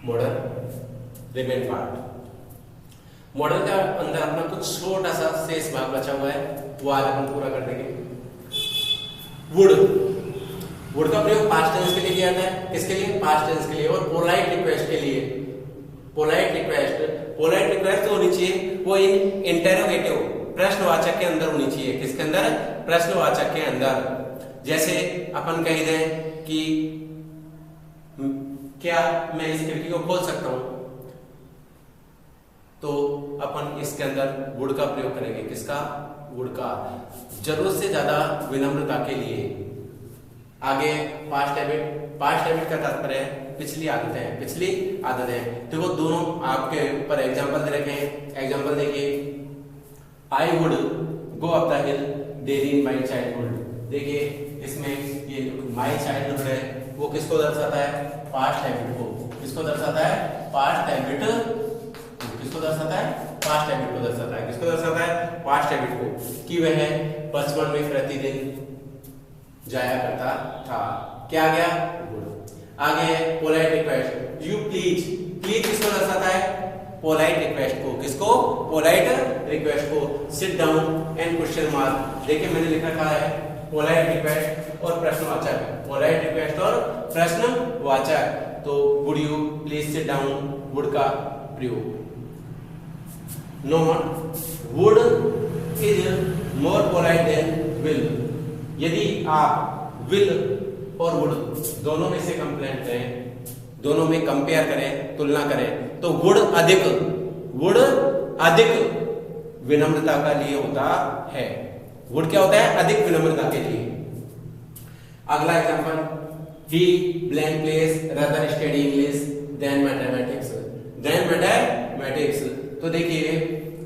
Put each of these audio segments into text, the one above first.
Model remain part. Model का अंदर अपना कुछ छोटा सा शेष भाग बचा हुआ है, वो आज अपन पूरा कर देंगे। वुड, वुड का प्रयोग पास्ट टेंस के लिए किया जाता है। किसके लिए? पास्ट टेंस के लिए। और पोलाइट रिक्वेस्ट के लिए। पोलाइट रिक्वेस्ट तो होनी चाहिए वो इंटेरोगेटिव, प्रश्नवाचक के अंदर होनी चाहिए। किसके अंदर? प्रश्नवाचक के अंदर। जैसे अपन कह दें कि क्या मैं इस खिड़की को खोल सकता हूं, तो अपन इसके अंदर वुड का प्रयोग करेंगे। किसका? वुड का। जरूरत से ज्यादा विनम्रता के लिए। आगे पास्ट हैबिट का तात्पर्य है पिछली आदतें, पिछली आदतें। देखो दोनों आपके ऊपर एग्जांपल दे रखे हैं। एग्जांपल देखिए, I would go up the hill daily in my childhood. देखिए इसमें ये माई चाइल्डहुड है, वो किसको दर्शाता है? पास्ट हैबिट को। किसको दर्शाता है? Past habit. किसको दर्शाता है? पास्ट हैबिट को दर्शाता है। किसको दर्शाता है? पास्ट हैबिट को। कि वह बचपन में प्रतिदिन जाया करता था। क्या आ गया? आगे polite request, you please. Please किसको दर्शाता है? पोलाइट रिक्वेस्ट को। किसको? पोलाइट रिक्वेस्ट को। Sit down and question mark. देखिए मैंने लिख रखा है पोलाइट रिक्वेस्ट और प्रश्नवाचक। पोलाइट रिक्वेस्ट और प्रश्नवाचक। तो would you please sit down, would का प्रयोग। Note, would is more polite than will. यदि आप विल और वुड दोनों में से कंप्लेंट करें, दोनों में कंपेयर करें, तुलना करें, तो वुड अधिक विनम्रता का लिए होता है। वुड क्या होता है? अधिक विनम्रता के लिए। अगला example, he blank place rather study English than mathematics. तो देखिए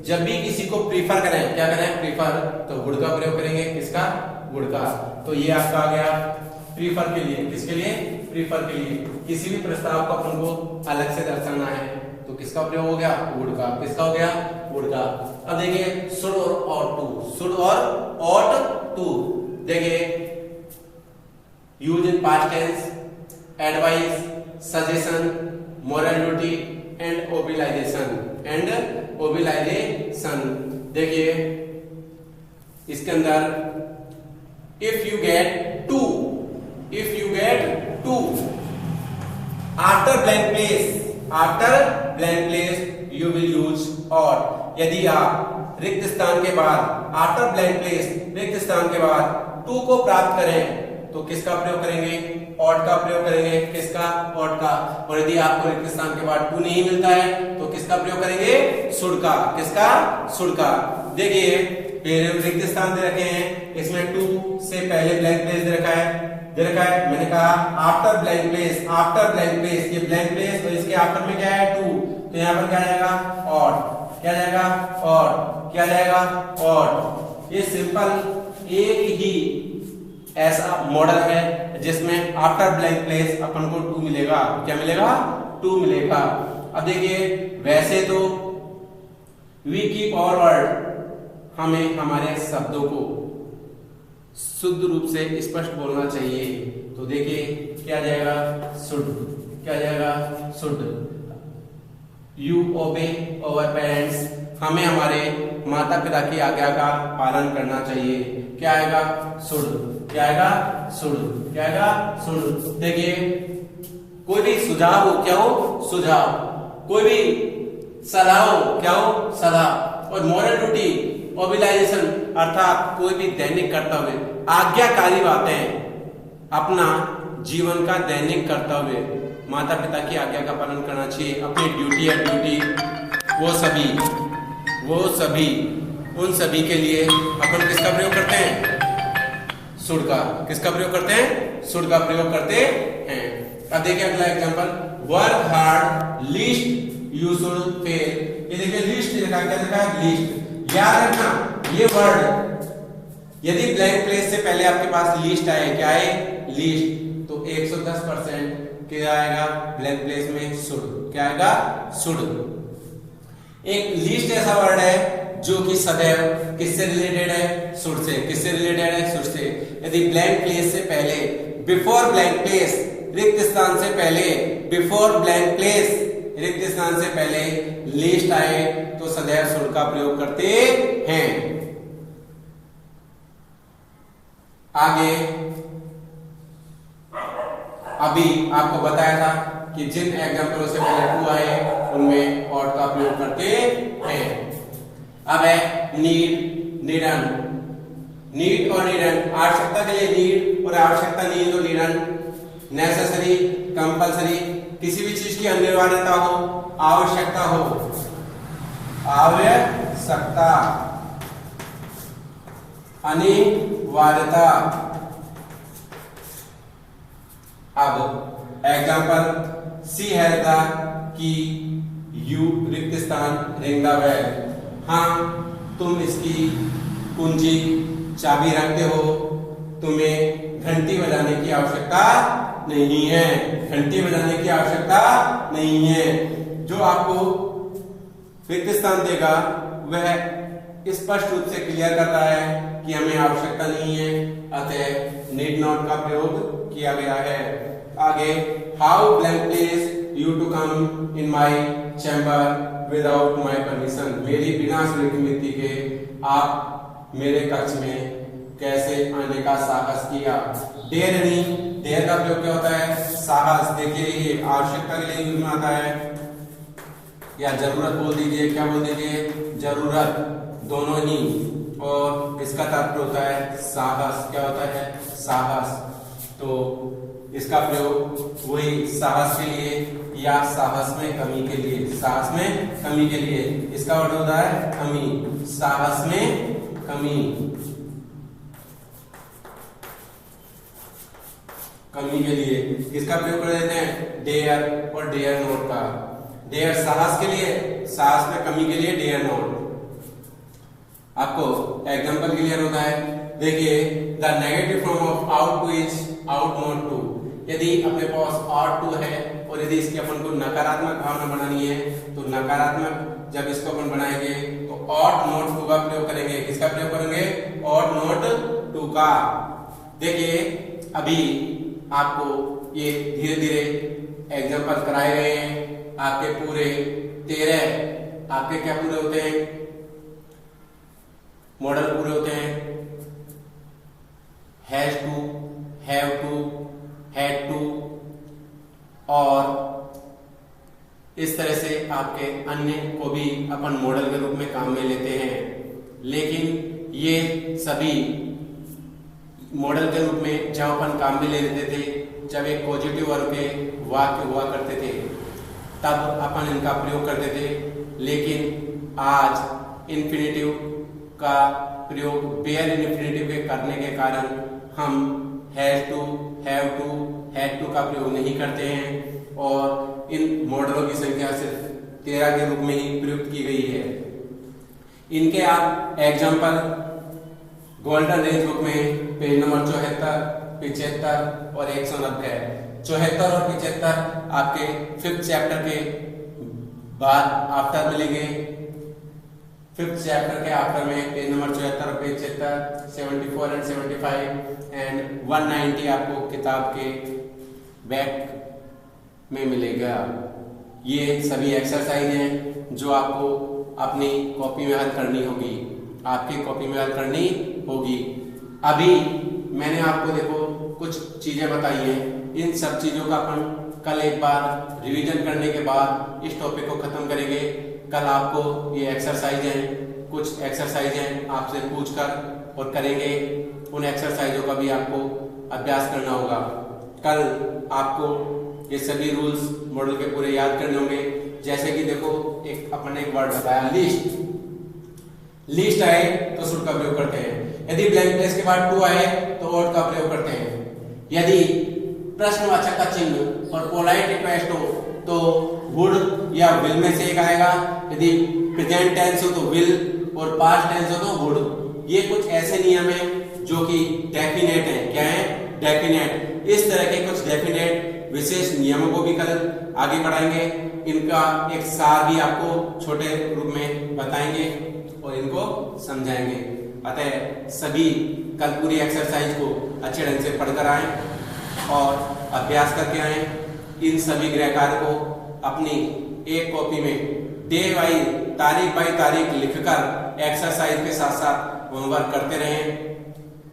जब भी किसी को प्रीफर करें, क्या करें? प्रीफर, तो वुड का प्रयोग करेंगे। किसका? वुड का। तो ये आपका आ गया प्रीफर के लिए। किसके लिए? प्रीफर के लिए। किसी भी प्रस्ताव को अपन को अलग से दर्शाना है तो किसका प्रयोग हो गया? वुड का। किसका हो गया? वुड का। अब देखिए शुड और ought to, शुड और ought to। देखिए use in past tense, advice, suggestion, moral duty and obligation. देखिए इसके अंदर if you get two after blank place you will use ought। यदि आप रिक्त स्थान के बाद after blank place रिक्त स्थान के बाद to को प्राप्त करें तो किसका प्रयोग करेंगे? ought का प्रयोग करेंगे। किसका? ought का। और यदि आपको रिक्त स्थान के बाद to नहीं मिलता है तो किसका प्रयोग करेंगे? should का। किसका? should का। देखिए रिक्त स्थान दे रखे हैं, इसमें टू से पहले ब्लैंक प्लेस दे रखा है। मैंने कहा आफ्टर ब्लैंक प्लेस, ये ब्लैंक प्लेस और इसके आफ्टर में क्या है? टू। तो यहाँ पर क्या जाएगा? ought। क्या जाएगा? ought। क्या जाएगा? ought। ये सिंपल एक ही ऐसा मॉडल है जिसमें आफ्टर ब्लैंक प्लेस अपन को टू मिलेगा। क्या मिलेगा? टू मिलेगा। अब देखिए वैसे तो वी कीप आवर वर्ड, हमें हमारे शब्दों को शुद्ध रूप से स्पष्ट बोलना चाहिए। तो देखिए क्या जाएगा? शुड। क्या जाएगा? शुड। यू ओबे आवर पेरेंट्स, हमें हमारे माता पिता की आज्ञा का पालन करना चाहिए। क्या आएगा? शुड। क्या आएगा? शुड। क्या आएगा? शुड। देखिए कोई भी सुझाव हो, क्या हो? सुझाव। कोई भी सलाह हो, क्या हो? सलाह। और मोरल ड्यूटी, ओबिलाइजेशन अर्थात कोई भी दैनिक कर्तव्य, आज्ञाकारी बातें, अपना जीवन का दैनिक कर्तव्य, माता पिता की आज्ञा का पालन करना चाहिए। अपनी ड्यूटी वो सभी उन सभी के लिए अपन किसका प्रयोग करते हैं? शुड का। किसका प्रयोग करते हैं? शुड का प्रयोग करते हैं। अब देखिए अगला example, work hard least you should fail. ये देखिए लिस्ट लिखा, क्या लिखा है? लिस्ट। याद रखना ये वर्ड, यदि ब्लैंक प्लेस से पहले आपके पास लिस्ट आए, क्या आए? लिस्ट, तो 110% क्या आएगा ब्लैंक प्लेस में? शुड। क्या आएगा? शुड। एक लिस्ट ऐसा वर्ड है जो कि सदैव किससे रिलेटेड है? Should say. किससे रिलेटेड है? Should say. यदि ब्लैंक प्लेस से पहले, बिफोर ब्लैंक प्लेस, रिक्त स्थान से पहले, बिफोर ब्लैंक प्लेस रिक्त स्थान से पहले लिस्ट आए तो सदैव शुड का प्रयोग करते हैं। आगे अभी आपको बताया था कि जिन एग्जाम्पलों से पहले टू आए उनमें ऑट का प्रयोग करते हैं। अब है नीड, नीडन। नीड और नीडन, आवश्यकता के लिए नीड और आवश्यकता नहीं है तो नीडन। नेसेसरी, कंपल्सरी, किसी भी चीज की अनिवार्यता हो, आवश्यकता हो, आवश्यकता, अनिवार्यता। अब एग्जाम्पल सी है द की, यू रिक्त स्थान, रिंग द बेल। हाँ, तुम इसकी कुंजी चाबी रखते हो, तुम्हें घंटी बजाने की आवश्यकता नहीं है, घंटी बजाने की आवश्यकता नहीं है। जो आपको रिक्त स्थान देगा वह स्पष्ट रूप से क्लियर करता है कि हमें आवश्यकता नहीं है, अतः नीड नॉट का प्रयोग किया गया है। आगे how blank place you to come in my chamber without my permission. मेरी बिना अनुमति के आप मेरे कक्ष में कैसे आने का साहस किया। डेयर नहीं, डेयर का प्रयोग क्या होता है, साहस। देखिए ये आवश्यकता के लिए यूज में आता है, या जरूरत बोल दीजिए, क्या बोल दीजिए, जरूरत, दोनों ही। और इसका तात्पर्य होता है साहस। क्या होता है, साहस। तो इसका प्रयोग वही साहस के लिए या साहस में कमी के लिए, साहस में कमी के लिए। इसका अर्थ होता है कमी, साहस में कमी, कमी के लिए। इसका प्रयोग कर देते हैं डेयर और डेयर नॉट का। डेयर साहस के लिए, साहस में कमी के लिए डेयर नॉट। आपको एग्जांपल क्लियर होता है। देखिए the negative form of ought to is ought not to. यदि अपने पास आउट टू है और यदि इसकी अपन को नकारात्मक भावना बनानी है तो नकारात्मक जब इसको अपन बनाएंगे तो ऑट नॉट टू का प्रयोग करेंगे। किसका प्रयोग करेंगे, ऑट नॉट टू का। देखिए अभी आपको ये धीरे धीरे एग्जांपल कराए गए हैं। आपके पूरे 13 आपके क्या पूरे होते हैं, मॉडल पूरे होते हैं। Has to, have to, had to, और इस तरह से आपके अन्य को भी अपन मॉडल के रूप में काम में लेते हैं। लेकिन ये सभी मॉडल के रूप में जब अपन काम में ले लेते थे, जब एक पॉजिटिव वर्ब के वाक्य हुआ करते थे तब अपन इनका प्रयोग करते थे। लेकिन आज इन्फिनेटिव का प्रयोग बेयर इन्फिनेटिव के करने के कारण हम has to, have to, had to का प्रयोग नहीं करते हैं और इन मॉडलों की संख्या सिर्फ 13 के रूप में ही प्रयुक्त की गई है। इनके आप एग्जाम्पल गोल्डन रेंज बुक में पेज नंबर 74, 75 और 190 है। 74 और 75 आपके 5th चैप्टर के बाद आफ्टर मिलेंगे। 5th चैप्टर के आफ्टर में पेज नंबर 74 और पेज 76, 74 एंड 75 एंड 190 आपको किताब के बैक में मिलेगा। ये सभी एक्सरसाइज हैं जो आपको अपनी कॉपी में हल करनी होगी, आपकी कॉपी में हल करनी होगी। अभी मैंने आपको देखो कुछ चीजें बताई हैं, इन सब चीजों का अपन कल एक बार रिवीजन करने के बाद इस टॉपिक को खत्म करेंगे। कल आपको ये एक्सरसाइज हैं, कुछ एक्सरसाइज हैं आपसे पूछकर और करेंगे। उन एक्सरसाइजों का भी आपको अभ्यास करना होगा। कल आपको ये सभी रूल्स मॉडल के पूरे याद करने होंगे। जैसे कि देखो एक अपन ने एक वर्ड बताया लिस्ट। लिस्ट आए तो शुड का प्रयोग करते हैं। यदि ब्लैंक प्लेस के बाद टू आए तो ऑट का प्रयोग करते हैं। यदि प्रश्नवाचक का चिन्ह और पोलाइट रिक्वेस्ट हो तो वुड या विल में से एक आएगा। यदि प्रेजेंट टेंस हो तो विल और पास्ट टेंस हो तो वुड। ये कुछ ऐसे नियम हैं जो कि डेफिनेट है। क्या है, डेफिनेट। इस तरह के कुछ डेफिनेट विशेष नियमों को भी कल आगे बढ़ाएंगे। इनका एक सार भी आपको छोटे रूप में बताएंगे और इनको समझाएंगे। अतः सभी कल पूरी एक्सरसाइज को अच्छे ढंग से पढ़कर आए और अभ्यास करके आए। इन सभी गृह कार्य को अपनी एक कॉपी में डे वाइज तारीख बाई तारीख लिखकर एक्सरसाइज के साथ साथ होमवर्क करते रहें।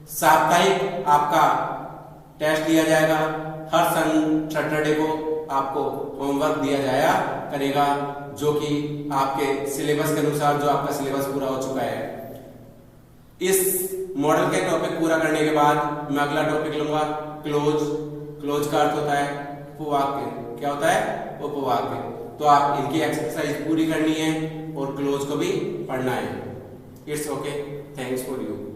साप्ताहिक आपका टेस्ट दिया जाएगा, हर सैटरडे को आपको होमवर्क दिया जाया करेगा, जो कि आपके सिलेबस के अनुसार जो आपका सिलेबस पूरा हो चुका है। इस मॉडल के टॉपिक पूरा करने के बाद मैं अगला टॉपिक लूंगा क्लोज। क्लोज का अर्थ होता है उपवाक्य। क्या होता है? उपवाक्य। तो आप इनकी एक्सरसाइज पूरी करनी है और क्लोज को भी पढ़ना है। It's okay, thanks for you.